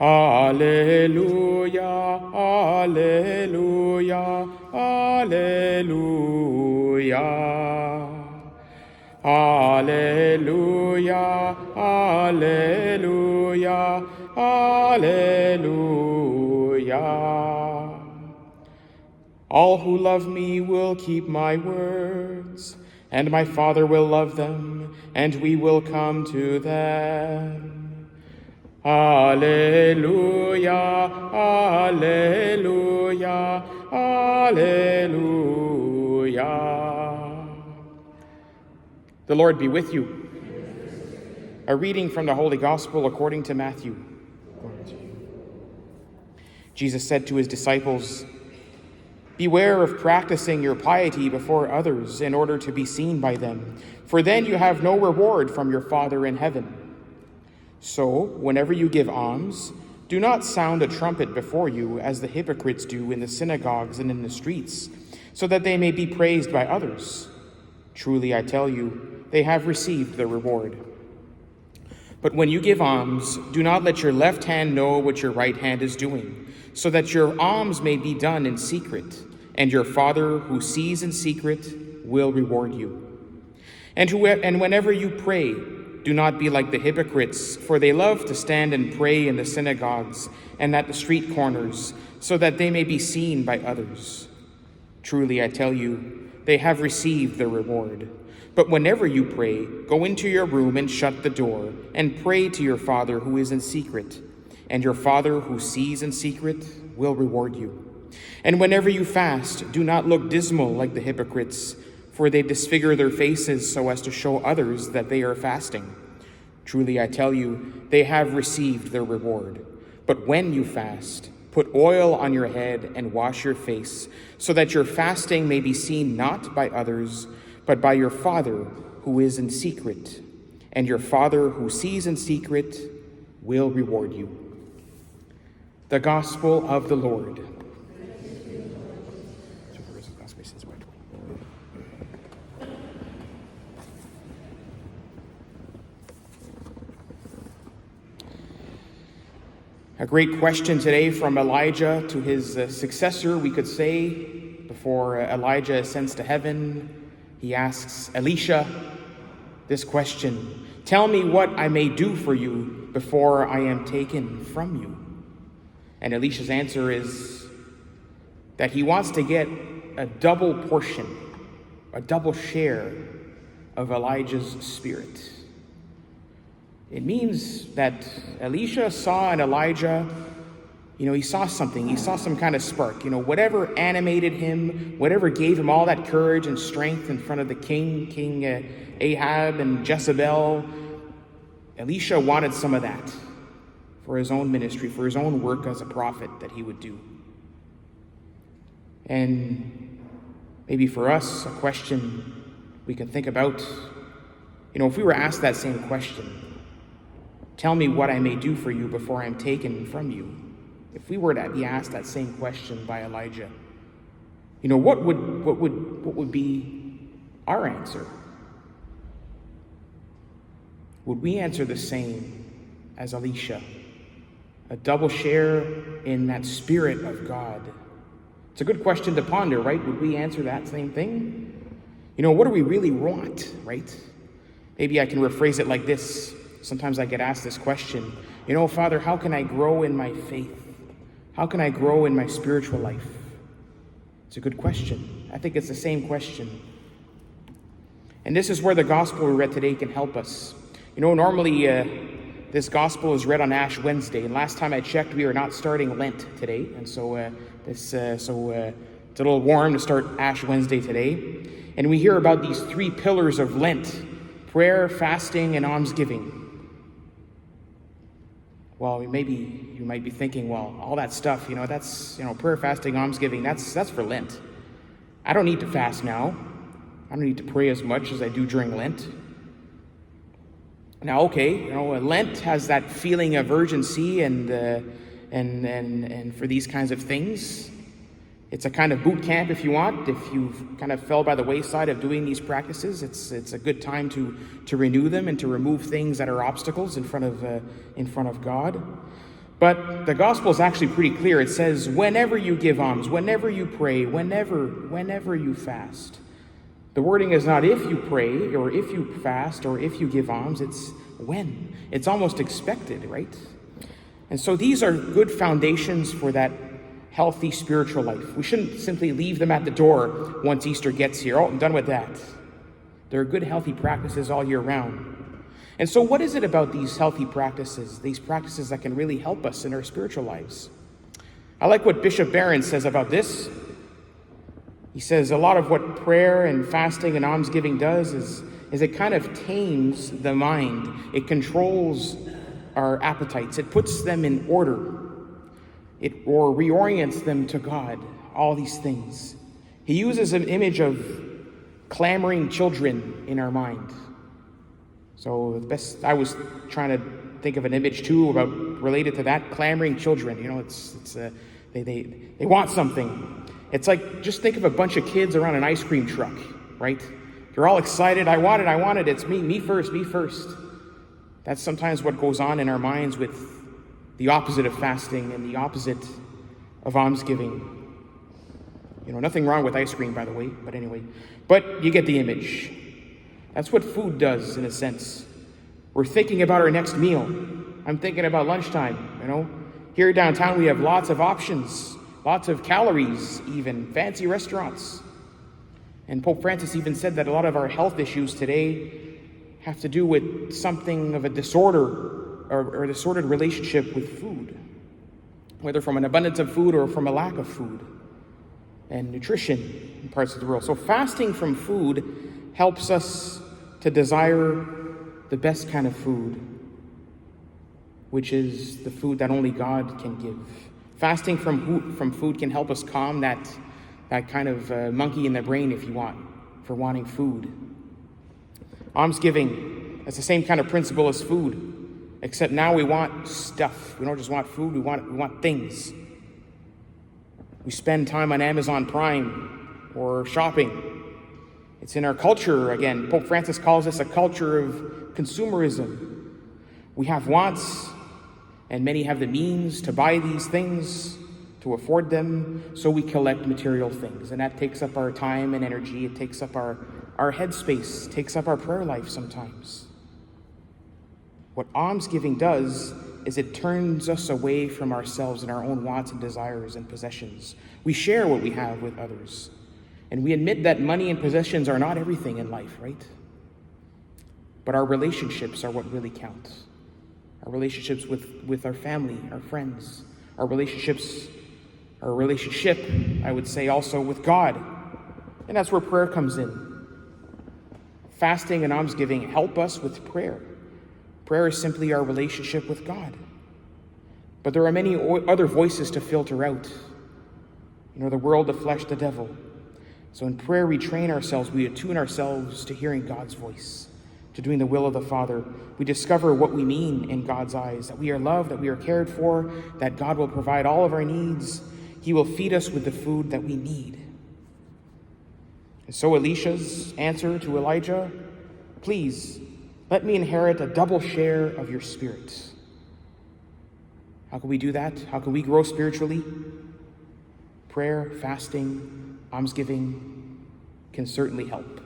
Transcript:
Alleluia, alleluia, alleluia. Alleluia, alleluia, alleluia. All who love me will keep my words, and my Father will love them, and we will come to them. Alleluia, alleluia, alleluia. The Lord be with you. A reading from the Holy Gospel according to Matthew. Jesus said to his disciples, "Beware of practicing your piety before others in order to be seen by them, for then you have no reward from your Father in heaven. So, whenever you give alms, do not sound a trumpet before you as the hypocrites do in the synagogues and in the streets, so that they may be praised by others. Truly, I tell you, they have received their reward. But when you give alms, do not let your left hand know what your right hand is doing, so that your alms may be done in secret, and your Father who sees in secret will reward you. And whenever you pray, do not be like the hypocrites, for they love to stand and pray in the synagogues and at the street corners, so that they may be seen by others. Truly, I tell you, they have received their reward. But whenever you pray, go into your room and shut the door, and pray to your Father who is in secret, and your Father who sees in secret will reward you. And whenever you fast, do not look dismal like the hypocrites, for they disfigure their faces so as to show others that they are fasting. Truly, I tell you, they have received their reward. But when you fast, put oil on your head and wash your face, so that your fasting may be seen not by others, but by your Father who is in secret. And your Father who sees in secret will reward you." The Gospel of the Lord. A great question today from Elijah to his successor, we could say. Before Elijah ascends to heaven, he asks Elisha this question: "Tell me what I may do for you before I am taken from you." And Elisha's answer is that he wants to get a double portion, a double share of Elijah's spirit. It means that Elisha saw in Elijah, he saw something. He saw some kind of spark. Whatever animated him, whatever gave him all that courage and strength in front of the King Ahab and Jezebel, Elisha wanted some of that for his own ministry, for his own work as a prophet that he would do. And maybe for us, a question we can think about, if we were asked that same question, "Tell me what I may do for you before I'm taken from you." If we were to be asked that same question by Elijah, what would be our answer? Would we answer the same as Elisha? A double share in that Spirit of God? It's a good question to ponder, right? Would we answer that same thing? What do we really want, right? Maybe I can rephrase it like this. Sometimes I get asked this question, "Father, how can I grow in my faith? How can I grow in my spiritual life?" It's a good question. I think it's the same question. And this is where the gospel we read today can help us. Normally this gospel is read on Ash Wednesday, and last time I checked, we are not starting Lent today, and so it's a little warm to start Ash Wednesday today. And we hear about these three pillars of Lent: prayer, fasting, and almsgiving. Well, maybe you might be thinking, well, all that stuff, that's, prayer, fasting, almsgiving, that's for Lent. I don't need to fast now. I don't need to pray as much as I do during Lent. Now, okay, Lent has that feeling of urgency and for these kinds of things. It's a kind of boot camp, if you want. If you've kind of fell by the wayside of doing these practices, it's a good time to renew them and to remove things that are obstacles in front of God. But the gospel is actually pretty clear. It says, whenever you give alms, whenever you pray, whenever you fast. The wording is not if you pray, or if you fast, or if you give alms. It's when. It's almost expected, right? And so these are good foundations for that healthy spiritual life. We shouldn't simply leave them at the door once Easter gets here. Oh, I'm done with that. There are good, healthy practices all year round. And so what is it about these healthy practices, these practices that can really help us in our spiritual lives? I like what Bishop Barron says about this. He says a lot of what prayer and fasting and almsgiving does is it kind of tames the mind. It controls our appetites. It puts them in order. Or reorients them to God, all these things. He uses an image of clamoring children in our mind. So I was trying to think of an image too about related to that, clamoring children. They want something. It's like, just think of a bunch of kids around an ice cream truck, right? They're all excited. I want it. It's me first. That's sometimes what goes on in our minds with the opposite of fasting and the opposite of almsgiving. Nothing wrong with ice cream, by the way, but anyway. But you get the image. That's what food does, in a sense. We're thinking about our next meal. I'm thinking about lunchtime, Here downtown we have lots of options, lots of calories even, fancy restaurants. And Pope Francis even said that a lot of our health issues today have to do with something of a disorder or a disordered relationship with food, whether from an abundance of food or from a lack of food and nutrition in parts of the world. So fasting from food helps us to desire the best kind of food, which is the food that only God can give. Fasting from food can help us calm that kind of monkey in the brain, if you want, for wanting food. Almsgiving, that's the same kind of principle as food. Except now we want stuff. We don't just want food, we want things. We spend time on Amazon Prime or shopping. It's in our culture, again. Pope Francis calls this a culture of consumerism. We have wants, and many have the means to buy these things, to afford them, so we collect material things. And that takes up our time and energy. It takes up our headspace, takes up our prayer life sometimes. What almsgiving does is it turns us away from ourselves and our own wants and desires and possessions. We share what we have with others. And we admit that money and possessions are not everything in life, right? But our relationships are what really count. Our relationships with our family, our friends, our relationship, I would say, also with God. And that's where prayer comes in. Fasting and almsgiving help us with prayer. Prayer is simply our relationship with God. But there are many other voices to filter out. The world, the flesh, the devil. So in prayer, we train ourselves, we attune ourselves to hearing God's voice, to doing the will of the Father. We discover what we mean in God's eyes, that we are loved, that we are cared for, that God will provide all of our needs. He will feed us with the food that we need. And so Elisha's answer to Elijah, please, let me inherit a double share of your spirit. How can we do that? How can we grow spiritually? Prayer, fasting, almsgiving can certainly help.